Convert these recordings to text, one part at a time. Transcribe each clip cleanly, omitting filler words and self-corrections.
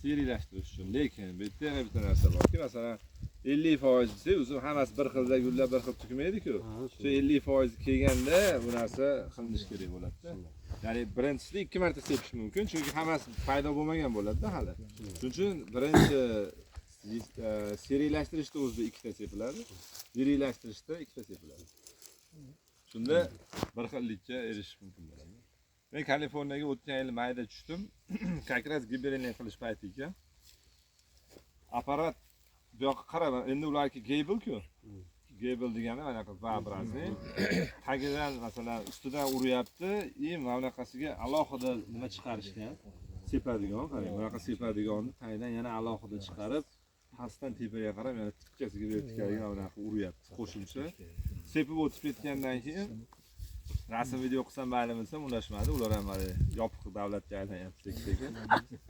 seriylashtirish uchun. Lekin bu yerda yana bitta narsa borki, masalan 50% desa, o'zi hammasi bir xilda gullar bir xil tukmaydi-ku. Shu 50% kelganda bu narsa qilinish kerak bo'ladi-da. Ya'ni birinchisida 2 marta sepish mumkin, chunki hammasi paydo bo'lmagan bo'ladi-da hali. Shuning uchun birinchi seriylashtirishda o'zida 2 ta sepiladi, yiriylashtirishda 2 ta sepiladi. Shunda bir xillikka erishish mumkin bo'ladi. Men Kaliforniyaga o'tgan yil mayda tushdim. Как раз gibberelling qilish payti ekan. Apparat bu yoqqa qarab, endi ularki Gable-ku. Gable degani mana bu obrazniy. Tagidan masalan ustidan uryapti, mana bunaqasiga alohida nima chiqarishgan. Sepadigan, qarang, bunaqa sepadigonni tagidan yana alohida chiqarib, pastdan tepaga qarab, yana tikkasiga vertikalga bunaqa uryapti. Qo'shimcha sepib o'tib ketgandan keyin rasm video qilsam mayli bo'lsam ulashmadi. Ular ham mana yopiq davlatga aylanyapti sekin.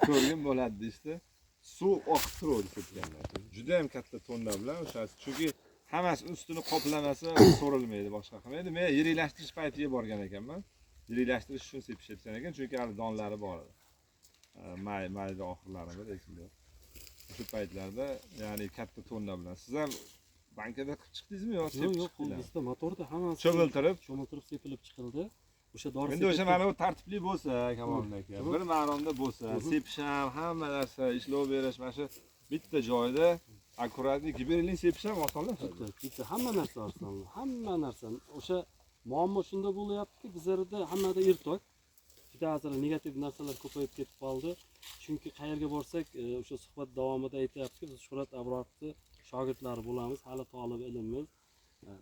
Ko'rgin bo'ladi deydi. Suv oqib turadi sepganlar. Juda ham katta tonna bilan o'shasi. Chunki hammasi ustini qoplamasa so'rilmaydi, boshqa qilmaydi. Men yirilashtirish paytiga borgan ekanman. Yirilashtirish uchun sepishayotgan ekan, chunki hali donlari bor edi. Mayda oxirlarida esimda. Shu paytlarda, ya'ni katta tonna bilan. Siz ham bankada qilib chiqdingizmi yo sepib chiqdingizmi? Bizda motorda hammasi cho'miltirib sepilib chiqildi. O'sha dori endi o'sha mana bu tartibli bo'lsa, Kamoliddin aka, bir maromda bo'lsa, sepish ham, hamma narsa ishlov berish, mana shu bitta joyda akkuratli gibberelling sepish ham osonlashadi. Bitta hamma narsa oson, hamma narsa. O'sha muammo shunda bo'lyaptiki, bizlarda hammada ertok. Juda azali negativ narsalar ko'payib ketib qoldi. Chunki qayerga borsak, o'sha suhbat davomida aytyapti, biz Shuhrat Abrorovni shogirdlari bo'lamiz, hali talab ilmimiz.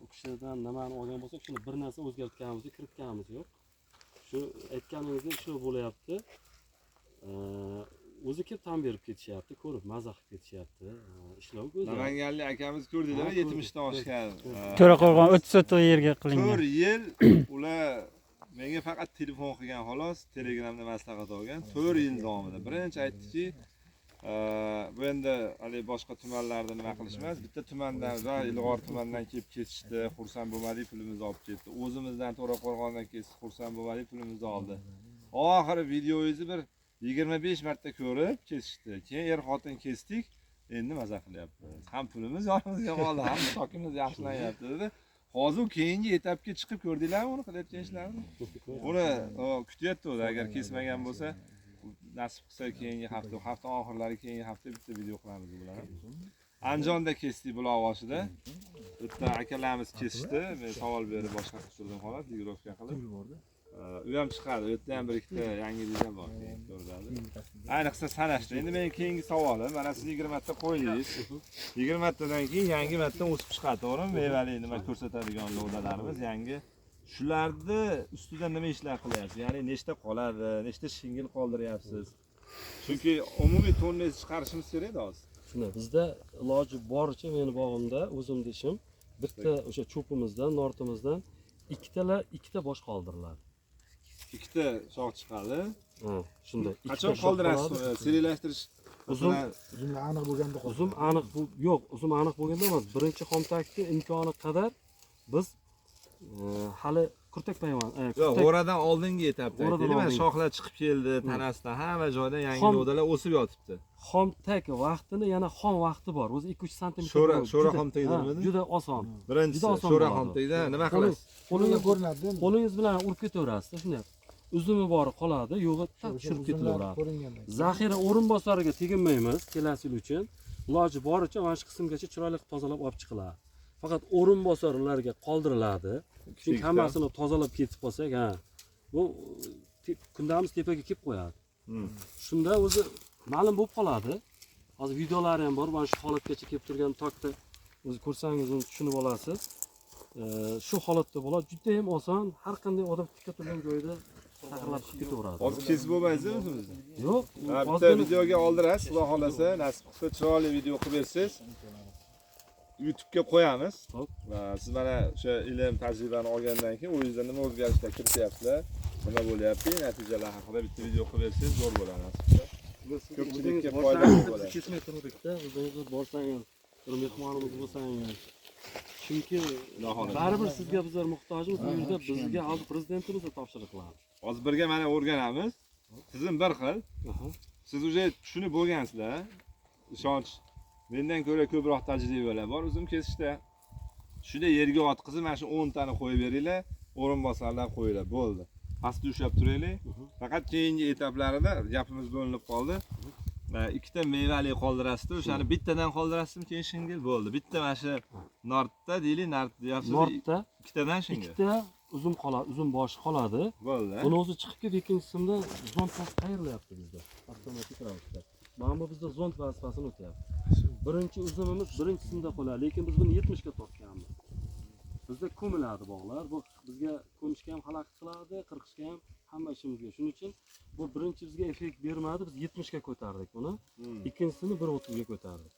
U kishidan nimani olgan bo'lsak, shuni bir narsa o'zgartganimiz, kiritganimiz yo'q. Shu aytganingizdek shu bo'layapti. O'zi kelib tan berib ketishyapti, ko'rib maza qilib ketishyapti. Ishlov go'zal. Namanganlik akamiz ko'rdinglar, 70 dan oshgan. To'raqo'rg'on 30 yerga qilingan. 4 yil ular menga faqat telefon qilgan xolos, Telegramda maslahat olgan. 4 yil davomida. Birinchi aytdiki, bu endi hali boshqa tumanlarda nima qilish emas, bitta tumandan va Ilg'or tumanidan kelib ketishdi, xursand bo'lmadik, pulimizni olib ketdi. O'zimizdan To'raqo'rg'ondan kelsa, xursand bo'lmadik, pulimizni oldi. Oxiri videoyingizni bir 25 marta ko'rib kesishdi. Keyin xotin kesdik, endi maza qilyapmiz. Ham pulimiz yonimizga qoldi, ham shokimiz yaxshilanyapti dedi. Hozir keyingi etapga chiqib ko'rdinglarmi uni qilayotgan ishlarini? Uni kutyapti o'zi, agar kesmagan bo'lsa, nasib qilsa keyingi hafta oxirlari keyingi hafta bitta video qilamiz bular. Andijonda kesdik buloqboshida. Bitta akalarimiz kesishdi, men savol berib boshqa qildim xolos, ligirovka qilib. U ham chiqadi, u yerda ham bir ikkita yangi reja bor, ko'radi. Ayniqsa sanashda. Endi men keyingi savolim, mana siz 20 ta qo'ydingiz. 20 tadan keyin yangi matdan o'sib chiqadi, to'g'rimi? Mevali nima ko'rsatadigan lodalarimiz yangi. Shularni ustida nima ishlar qilyapsiz? Ya'ni nechta qoladi, nechta shingil qoldiryapsiz? Chunki umumiy tonnani chiqarishimiz kerak hozir. Shuna bizda iloji boricha meni bog'imda o'zimning ishim bitta o'sha cho'pimizdan, nortimizdan ikkita bosh qoldiriladi. Ikkita shox chiqadi. Shunday. Qachon qoldirasiz? Seriyalashtirish uzum aniq bo'lganda uzum aniq yo'q, uzum aniq bo'lganda emas. Birinchi kontaktni imkoni qadar biz hali kurtak payvon, yo'q, g'oradan oldingi etapda. Mana shoxlar chiqib keldi, tanasidan hamma joydan yangi lodalar o'sib yotibdi. Xomtak vaqtini yana xom vaqti bor. O'zi 2-3 sm. Sho'ra xomtakdami? Juda oson. Birinchisi sho'ra xomtakda nima qilasiz? Qo'lingiz bilan urib ketaverasiz, shunday. Uzumi bori qoladi, yo'g'i tushirib ketaveradi. Zaxira o'rinbosariga teginmaymiz kelasi yil uchun. Iloji boricha mana shu qismgacha chiroyli tozalab olib chiqiladi. Faqat o'rinbosarlarga qoldiriladi. Chunki hammasini tozalab ketib qolsak, bu kundamiz tepaga kelib qo'yadi. Shunda o'zi ma'lum bo'lib qoladi. Hozir videolari ham bor, mana shu holatgacha kelib turgan tokda o'zi ko'rsangiz uni tushunib olasiz. Shu holatda bo'ladi, juda ham oson, har qanday odam tikka turgan joyda taqirlab chiqib ketaveradi. Hozir kesib bo'lmaysizmi o'zingizni? Yo'q, bitta videoga oldirasiz, xudo xolasa, nasib qilsa chiroyli video qilib bersangiz, YouTube'ga qo'yamiz. Va siz mana o'sha ilm tajribani olgandan keyin o'zingizda nima o'zgarishlar kirityapsizlar, nima bo'lyapti, natijalar haqida bitta video qilib bersangiz zo'r bo'ladi aslida. Ko'pchilikka foydali bo'ladi. Kesmay turibdi, o'zingiz borsangiz, bir mehmonimiz bo'lsangiz. Chunki baribir sizga bizlar muhtojmiz, bu yerda bizga hozir prezidentimiz topshiriqlar. Hozir birga mana o'rganamiz. Tizim bir xil. siz уже tushunib bo'lgansizlar. Ishonch. Mendan ko'ra ko'proq tajribalar bor uzum kesishda. Shunda yerga otqizib, mana shu 10 tani qo'yib beringlar, o'rinbosarlar qo'yinglar, bo'ldi. Pastda ushlab turaylik. Faqat keyingi etaplarida gapimiz bo'linib qoldi. Ikkita mevali qoldirasizda, o'shani bittadan qoldirasizmi, keyin shingil bo'ldi. Bitta mana shu nortda deylik, nart deyapsiz. Nortda ikkitadan shingil. ikkita uzum qoladi, uzum boshi qoladi. Bo'ldi. Buni o'zi chiqib ketdi, ikkinchisida zont qayrilyapti bizda. Avtomatik ravishda. Mana bu bizda zont vazifasini o'tyapti. Birinchi uzumimiz birinchisinda qoladi, lekin biz buni 70 ga tortganmiz. Bizda ko'miladi bog'lar. Bu bizga ko'mishga ham xalaqit qiladi, qirqishga ham hamma ishimizga. Shuning uchun bu birinchi bizga effekt bermadi. Biz 70 ga ko'tardik buni. Ikkinchisini 130 ga ko'tardik.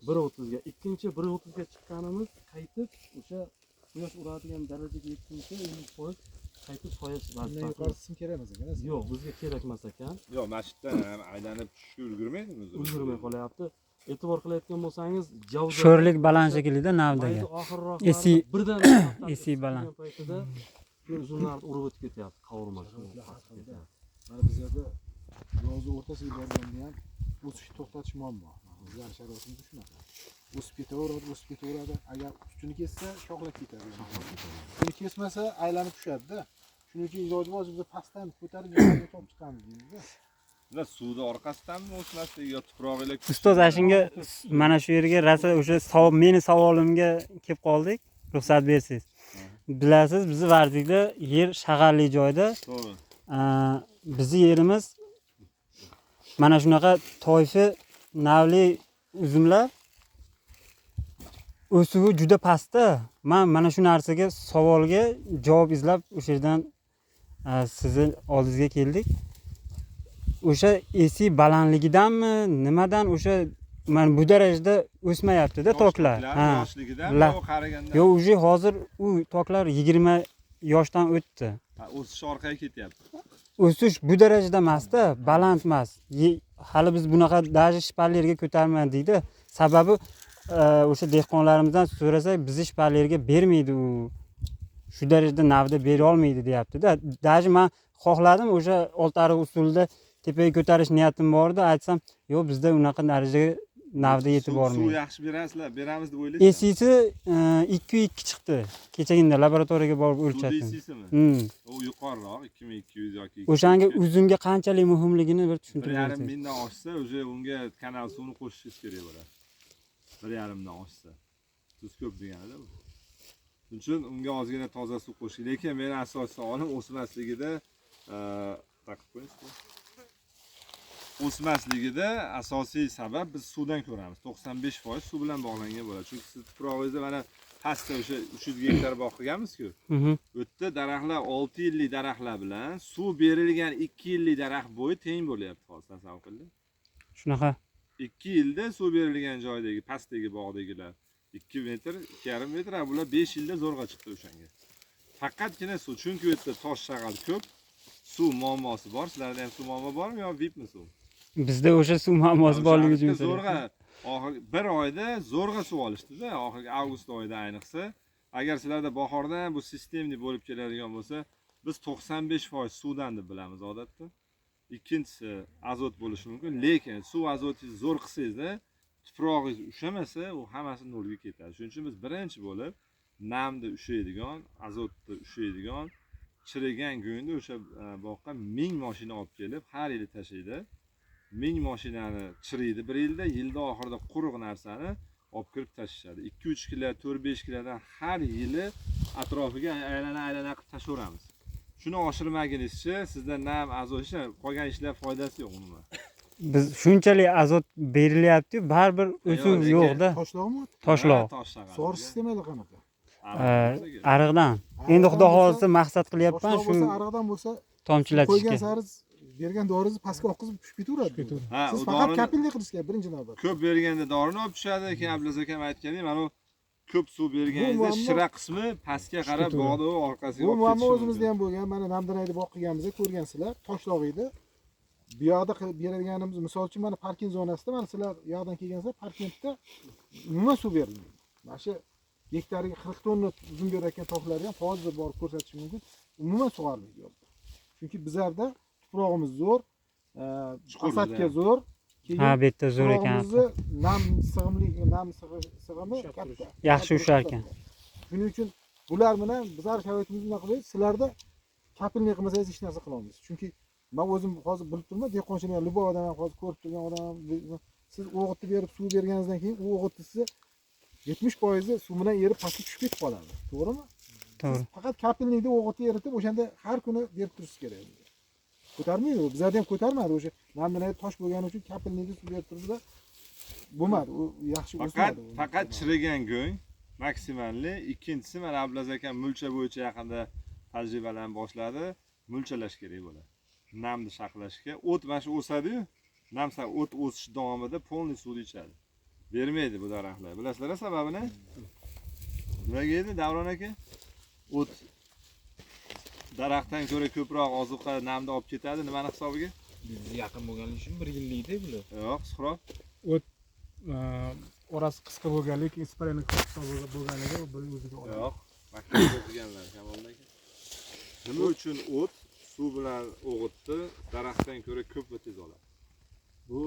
130 ga. Ikkinchi 130 ga chiqqanimiz qaytib o'sha quyosh uradigan darajaga yetguncha 50% qaytib soya vazifasi. Yuqorisi kerak emas ekan. Yo'q, bizga kerak emas ekan. Yo'q, masjiddan aylanib tushishga ulgurmaydimi o'zi? Ulgurmay qolyapti. E'tibor qilayotgan bo'lsangiz, javza sho'rlik baland shekilida navdagi. Oxirroq birdan esi baland. paytida uzumlarni urib o'tib ketyapti, qovurmash. Mana biz yerda yozni o'rtasiga borganda ham o'sishni to'xtatish muammo. Bizlar sharoitimiz shunaqa. O'sib ketaveradi. Agar ustini kessa, shoxlab ketadi. Ustini kesmasa, aylanib tushadi-da. Shuning uchun iloji boricha biz pastdan ko'tarib yerga topib chiqamiz deymiz-da. Ular suvni orqasidanmi o'smasligi yo tuprog'iga? Ustoz ashunga mana shu yerga rosa o'sha meni savolimga kelib qoldik. Ruxsat bersangiz. Bilasiz, bizni Vardikda yer shag'alli joyda. To'g'ri. Bizni yerimiz mana shunaqa toyfi navli uzumlar o'suvi juda pastda. Men mana shu narsaga savolga javob izlab o'sha yerdan sizni oldingizga keldik. O'sha esi balandligidanmi, nimadan o'sha mana bu darajada o'smayapti-da toklar. Yoshligidan u qaraganda. Yo'q, uje hozir u toklar 20 yoshdan o'tdi. O'sish orqaga ketyapti. O'sish bu darajada emas-da, baland emas. Hali biz bunaqa даже shpallerga ko'tarmadik-da. Sababi o'sha dehqonlarimizdan so'rasak, bizni shpallerga bermaydi u. Shu darajada navda bera olmaydi deyapti-da. Даже men xohladim o'sha oltariq usulda tepaga ko'tarish niyatim bor edi. Aytsam, yo'q, bizda unaqa darajaga navda yetib bormaydi. Suv yaxshi berasizlar, beramiz deb o'ylaysiz. Esisi 2.2 chiqdi. Kechagina laboratoriyaga borib o'lchatdim. Esisimi? U yuqoriroq 2200 yoki. O'shanga uzumga qanchalik muhimligini bir tushuntirib 1,5 bersangiz. mingdan oshsa, o'sha unga kanal suvini qo'shishingiz kerak bo'ladi. 1,5 dan oshsa. Tuz ko'p deganida bu. Shuning uchun unga ozgina toza suv qo'shing. Lekin men asosiy savolim o'smasligida taqib qo'yasiz. O'smasligida asosiy sabab biz suvdan ko'ramiz. 95% suv bilan bog'langan bo'ladi. Chunki siz tuprog'ingizda mana pastda o'sha 300 gektar bog' qilganmiz-ku. Bu yerda daraxtlar 6 yillik daraxtlar bilan suv berilgan 2 yillik daraxt bo'yi teng bo'lyapti hozir tasavvur qiling. Shunaqa. 2 yilda suv berilgan joydagi pastdagi bog'dagilar 2 metr, 2,5 metr, bular 5 yilda zo'rg'a chiqdi o'shanga. Faqatgina suv, chunki bu yerda tosh shag'al ko'p, suv muammosi bor. Sizlarda ham suv muammo bormi yo VIPmi suv? Bizda o'sha suv muammosi borligi uchun zo'rg'a oxirgi 1 oyda zo'rg'a suv olishdi-da, oxirgi avgust oyida ayniqsa. Agar sizlarda bahordan bu sistemli bo'lib keladigan bo'lsa, biz 95% suvdan deb bilamiz odatda. Ikkinchisi azot bo'lishi mumkin, lekin suv azotingizni zo'r qilsangiz-da, tuprog'ingiz ushamasa, u hammasi nolga ketadi. Shuning uchun biz birinchi bo'lib namni ushlaydigan, azotni ushlaydigan, chirigan go'ngni o'sha boqqa 1000 mashina olib kelib, har yili tashlaydi. 1000 mashinani chiriydi bir yilda oxirida quruq narsani olib kirib tashlashadi. 2-3 kilo, 4-5 kilodan har yili atrofiga aylana qilib tashlayveramiz. Shuni oshirmagunizcha sizda nam azot qolgan ishlar foydasi yo'q umuman. Biz shunchalik azot berilyapti, baribir o'suv yo'q-da. Toshloqmi? Toshloq. Sug'orish sistemasi qanaqa? Ariqdan. Endi xudo xolisa maqsad qilyapman shu ariqdan bo'lsa, tomchilatishga. qo'ygan sari bergan doringizni pastga oqizib tushib ketaveradi. Siz faqat kapillik qilishga birinchi navbatda. Ko'p berganda dorini olib tushadi, keyin Abdulaziz akam aytgandek, mana ko'p suv berganingizda shira qismi pastga qarab bog'da orqasiga olib Bu muammo ketishi o'zimizda ham bo'lgan. Mana Namdanayda bog' qilganimizda ko'rgansizlar, Toshloq edi. Bu yoqda qilib beradiganimiz, misol uchun mana parking zonasida, mana sizlar yoqdan kelgansizlar, parkentda umuman suv berilmaydi. Mana shu hektariga 40 tonna uzum berayotgan toklarni ham hozir borib ko'rsatish mumkin. Umuman sug'orilmaydi yo'lda. Chunki bizlarda tuprog'imiz zo'r, Chuqur asadga juda. zo'r. Ha, bu yerda zo'r ekan. Suvoqimizni nam sig'imi katta. Yaxshi ushlar ekan. Shuning uchun bular bilan bizlar sharoitimizni nima qilamiz? Sizlarda kapillik qilmasangiz hech narsa qila olmaysiz. Chunki men o'zim hozir bilib turman, dehqonchilik Luboy odam ham hozir ko'rib turgan odam ham, siz o'g'itni berib suv berganingizdan keyin u o'g'itni sizni 70% suv bilan erib pastga tushib ketib qoladi. To'g'rimi? To'g'ri. Faqat kapillikni o'g'itni eritib o'shanda har kuni berib turishingiz kerak. Ko'tarmaydi u. Bizlarda ham ko'tarmadi o'sha. Namdan tosh bo'lgani uchun kapillikni suv berib turibdi. Bo'lmadi. U yaxshi o'smadi. Faqat chirigan go'ng maksimalli. Ikkinchisi mana Abdulaziz aka mulcha bo'yicha yaqinda tajribalarni boshladi. Mulchalash kerak bo'ladi. Namni saqlashga. O't mana shu o'sadi-yu. Namsa o't o'sish davomida polniy suvni ichadi. Bermaydi bu daraxtlar. Bilasizlar sababini? Nimaga edi Davron aka? O't daraxtdan ko'ra ko'proq ozuqa namni olib ketadi. Nimani hisobiga? Yaqin bo'lganligi uchun 1 yillikda bular. Yo'q, Suhrob. orasi qisqa bo'lganligi, isparani qisqa bo'lganligi buni o'ziga oladi. Yo'q, maktabda o'qiganlar Kamol aka. Nima uchun o't suv bilan o'g'itni daraxtdan ko'ra ko'p va tez oladi? Bu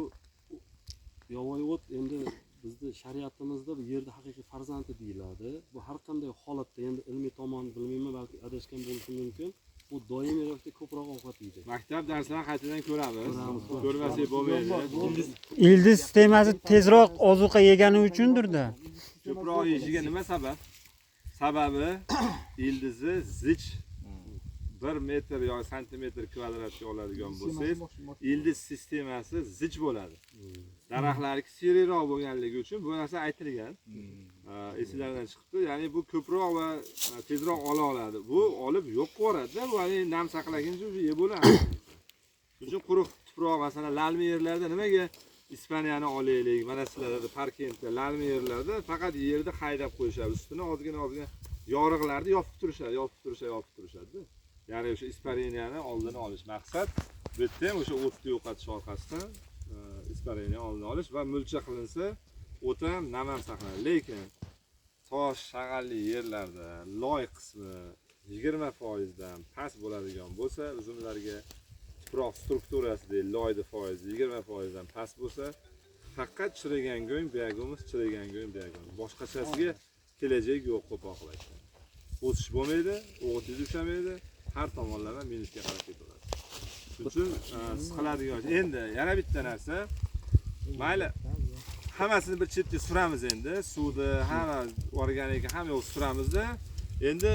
yovvoyi o't endi bizni shariatimizda bu yerda haqiqiy farzandi deyiladi. Bu har qanday holatda endi ilmiy tomon bilmayman, balki adashgan bo'lishi mumkin. Bu doimiy ravishda ko'proq ovqat yeydi. Maktab darslarini qaytadan ko'ramiz. Ko'rmasak bo'lmaydi. Ildiz sistemasi tezroq ozuqa yegani uchundir-da. Ko'proq yeyishiga nima sabab? Sababi ildizi zich 1 metr yoki santimetr kvadratga oladigan bo'lsangiz, ildiz sistemasi zich bo'ladi. Daraxtlarki seriyroq bo'lganligi uchun bu narsa aytilgan. Eslardan chiqibdi. Ya'ni bu ko'proq va tezroq ola oladi. Bu olib yo'q qiladi-da, bu ya'ni nam saqlaguncha yeb bo'ladi. Shuning uchun quruq tuproq, masalan, lalmi yerlarda nimaga Ispaniyani olaylik, mana sizlarda Parkentda, lalmi yerlarda faqat yerni haydab qo'yishadi. Ustini ozgina yoriqlarni yopib turishadi. Ya'ni o'sha Ispaniyani oldini olish maqsad. Bu yerda ham o'sha o'tni yo'qotish orqasidan Ispaniyani oldini olish va mulcha qilinsa, o't ham nam ham saqlanadi. Lekin tosh, shag'alli yerlarda loy qismi 20% dan past bo'ladigan bo'lsa, uzumlarga tuproq strukturasida loyni foizi 20% dan past bo'lsa, faqat chirigan go'ng, buyagimiz chirigan go'ng, buyagimiz. Boshqachasiga kelajak yo'q qo'pol qiladi. O'sish bo'lmaydi, o'g'it ushamaydi, har tomonlama minusga qarab ketaveradi. Shuning uchun siqiladigan. Endi yana bitta narsa, mayli hammasini bir chetga suramiz endi. Suvni, hamma organika hamma yo'q suramizda. Endi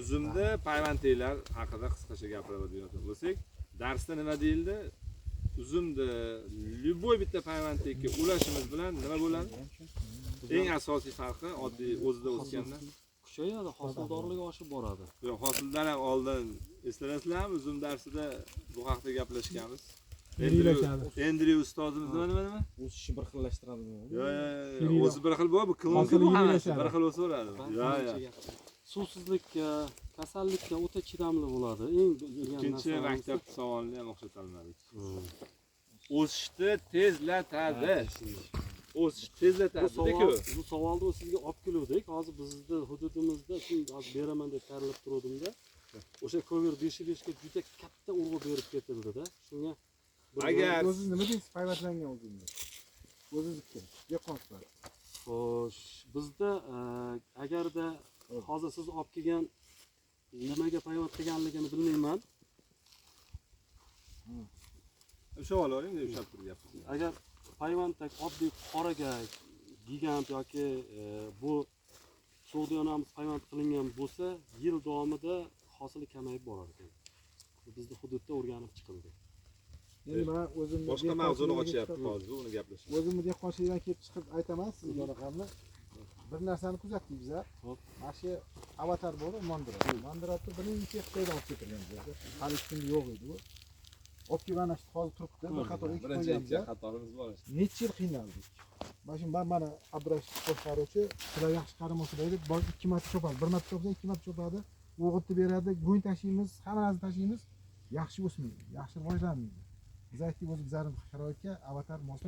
uzumda payvandliklar haqida qisqacha gapiradigan bo'lsak, darsda nima deyildi? Uzumda любой bitta payvandlikka ulashimiz bilan nima bo'ladi? Eng asosiy farqi oddiy o'zida o'sgandan kuchayadi, hosildorligi oshib boradi. yo'q, hosildan ham oldin eslasizlarmi, uzum darsida bu haqda gaplashganmiz. Endriy ustozimiz nima? O'sishni bir xillashtiradi. Yo'q, o'zi bir xil bu klonka bu hammasi bir xil o'saveradi. Yo'q. Suvsizlikka, kasallikka o'ta chidamli bo'ladi. Eng Ikkinchi maktab savolini ham o'xshatalmadik. O'sishni tezlatadi. O'sish tezlatadi-ku. Bu savolni sizga olib keluvdik. Hozir bizning hududimizda hozir beraman deb tayyorlab turuvdim-da. O'sha cover 5 ga juda katta urg'u berib ketildi-da. Shunga agar o'zingiz nima deysiz payvandlangan o'zingiz? O'zingizniki, dehqonchilar. xo'sh, bizda agarda hozir siz olib kelgan nimaga payvand qilganligini bilmayman. o'sha olavering deb ushlab turyapsiz. Agar payvandda oddiy qoragay, gigant yoki bu sodiyonamiz payvand qilingan bo'lsa, yil davomida hosili kamayib borar ekan. Bizning hududda o'rganib chiqildi. Endi men o'zim Boshqa mavzuni ochyapti hozir, uni gaplashamiz. O'zimni dehqonchilikdan kelib chiqib aytaman sizga raqamni. Bir narsani kuzatdik biz. Mana shu avatar bor, Mandiratni birinchi Xitoydan olib ketilgan joyda. Hali shunday yo'q edi u. Olib kelgan shu hozir turibdi, bir qator ekib qo'yganmiz. Qatorimiz bor. Necha yil qiynaldik. Mana Abdurash boshqaruvchi, sizlar yaxshi qaramasa deydi, 2 marta chopadi. 1 marta chopsa 2 marta chopadi. O'g'itni beradi, go'ng tashiymiz, hammani tashiymiz. Yaxshi o'smaydi, yaxshi rivojlanmaydi. Biz aytdik o'zi bizlarning sharoitga avatar moslashmaydi.